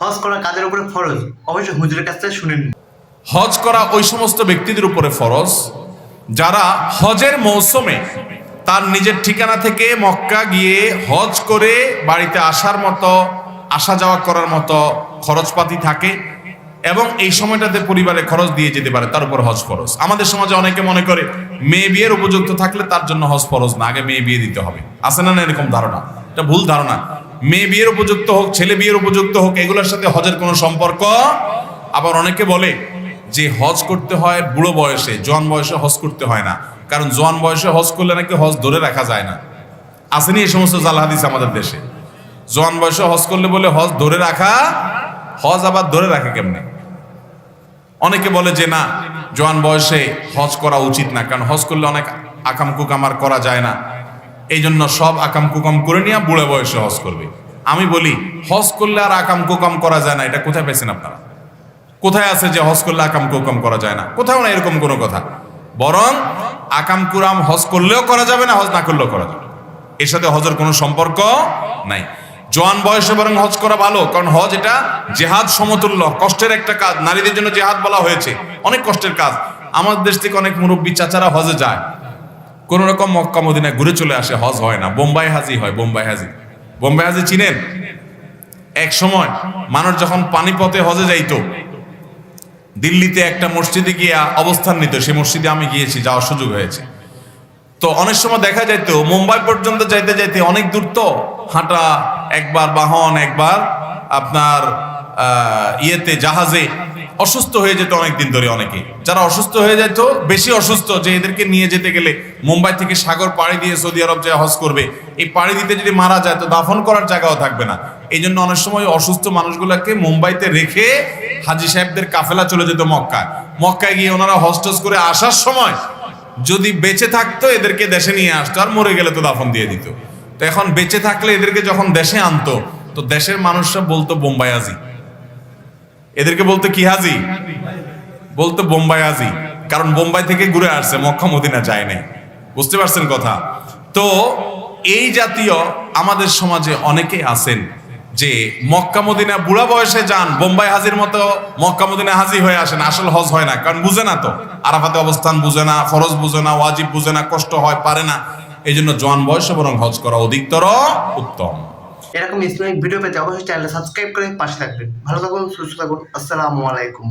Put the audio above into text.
হজ করা কাদের উপরে ফরজ? অবশ্যই হুজুরের কাছ থেকে শুনে নিন। হজ করা ওই সমস্ত ব্যক্তিদের উপরে ফরজ যারা হজের মৌসুমে তার নিজের ঠিকানা থেকে মক্কা গিয়ে হজ করে বাড়িতে আসার মতো, আসা যাওয়া করার মতো খরচপাতি থাকে এবং এই সময়টাতে পরিবারে খরচ দিয়ে যেতে পারে, তার উপর হজ ফরজ। আমাদের সমাজে অনেকে মনে করে মেয়ে বিয়ের উপযুক্ত থাকলে তার জন্য হজ ফরজ না, আগে মেয়ে বিয়ে দিতে হবে। আছে না এরকম ধারণা? এটা ভুল ধারণা। মেয়ে বিয়ের উপযুক্ত হোক, ছেলে বিয়ের উপযুক্ত হোক, এগুলোর সাথে হজের কোনো সম্পর্ক। আবার অনেকে বলে যে হজ করতে হয় বুড়ো বয়সে, জোয়ান বয়সে হজ করতে হয় না, কারণ জোয়ান বয়সে হজ করলে নাকি হজ ধরে রাখা যায় না। আসেনি এই সমস্ত জাল হাদিস আমাদের দেশে? জোয়ান বয়সে হজ করলে বলে হজ ধরে রাখা, হজ আবার ধরে রাখে কেমনে? অনেকে বলে যে না, জোয়ান বয়সে হজ করা উচিত না, কারণ হজ করলে অনেক আকাম কুকাম আর করা যায় না, এই জন্য সব আকাম কুকাম করে নিয়ে বুড়ো বয়সে হজ করবে। আমি বলি হজ করলে আর আকাম কুকাম করা যায় না, এটা কোথায় পেয়েছেন আপনারা? কোথায় আছে যে হজ করলে আকাম কুকাম করা যায় না? কোথাও না এরকম কোনো কথা। বরং আকাম কুরাম হজ করলেও করা যাবে না, হজ না করলেও করা যাবে, এর সাথে হজের কোনো সম্পর্ক নাই। জোয়ান বয়সে বরং হজ করা ভালো, কারণ হজ এটা জেহাদ সমতুল্য, কষ্টের একটা কাজ। নারীদের জন্য জেহাদ বলা হয়েছে, অনেক কষ্টের কাজ। আমাদের দেশ থেকে অনেক মুরব্বী চাচারা হজে যায়, কোন রকম মক্কা মদিনায় ঘুরে চলে আসে, হজ হয় না, বোম্বাই হাজি হয়। বোম্বাই হাজি, বোম্বাই হাজি চিনেন? এক সময় মানুষ যখন পানিপথে হজে যাইতো, দিল্লিতে একটা মসজিদে গিয়া অবস্থান নিত, সেই মসজিদে আমি গিয়েছি, যাওয়ার সুযোগ হয়েছে। তো অনেক সময় দেখা যাইতো মুম্বাই পর্যন্ত যাইতে যাইতে অনেক দূর, তো হাঁটা, একবার বাহন, একবার আপনার ইয়েতে জাহাজে, অসুস্থ হয়ে যেত অনেকদিন ধরে। অনেকে যারা অসুস্থ হয়ে যেত, বেশি অসুস্থ, যে এদেরকে নিয়ে যেতে গেলে মুম্বাই থেকে সাগর পাড়ি দিয়ে সৌদি আরব যায় হজ করবে, এই পাড়ি দিতে যদি মারা যায় তো দাফন করার জায়গাও থাকবে না। এই জন্য অনেক সময় অসুস্থ মানুষগুলোকে মুম্বাইতে রেখে হাজি সাহেবদের কাফেলা চলে যেত মক্কায়। মক্কায় গিয়ে ওনারা হজ টজ করে আসার সময় যদি বেঁচে থাকতো এদেরকে দেশে নিয়ে আসতো, আর মরে গেলে তো দাফন দিয়ে দিত। তো এখন বেঁচে থাকলে এদেরকে যখন দেশে আনতো, তো দেশের মানুষরা বলতো বোম্বাই হাজি, এদেরকে বলতো কি হাজি? বলতো বোম্বাই হাজি, কারণ বোম্বাই থেকে ঘুরে আসছে, মক্কা মদিনা যায় নাই। বুঝতে পারছেন কথা? তো এই জাতীয় আমাদের সমাজে অনেকে আছেন যে মক্কা মদিনা বুড়া বয়সে যান, বোম্বাই হাজির মতো মক্কা মদিনা হাজি হয়ে আসেন, আসল হজ হয় না, কারণ বুঝে না তো, আরাফাতে অবস্থান বুঝে না, ফরজ বুঝে না, ওয়াজিব বুঝে না, কষ্ট হয়, পারে না। এই জন্য জোয়ান বয়সে বরং হজ করা অধিকতর উত্তম। এরকম ইসলামিক ভিডিও পেতে অবশ্যই চ্যানেলটা সাবস্ক্রাইব করে পাশে থাকবেন। ভালো থাকুন, সুস্থ থাকুন। আসসালামু আলাইকুম।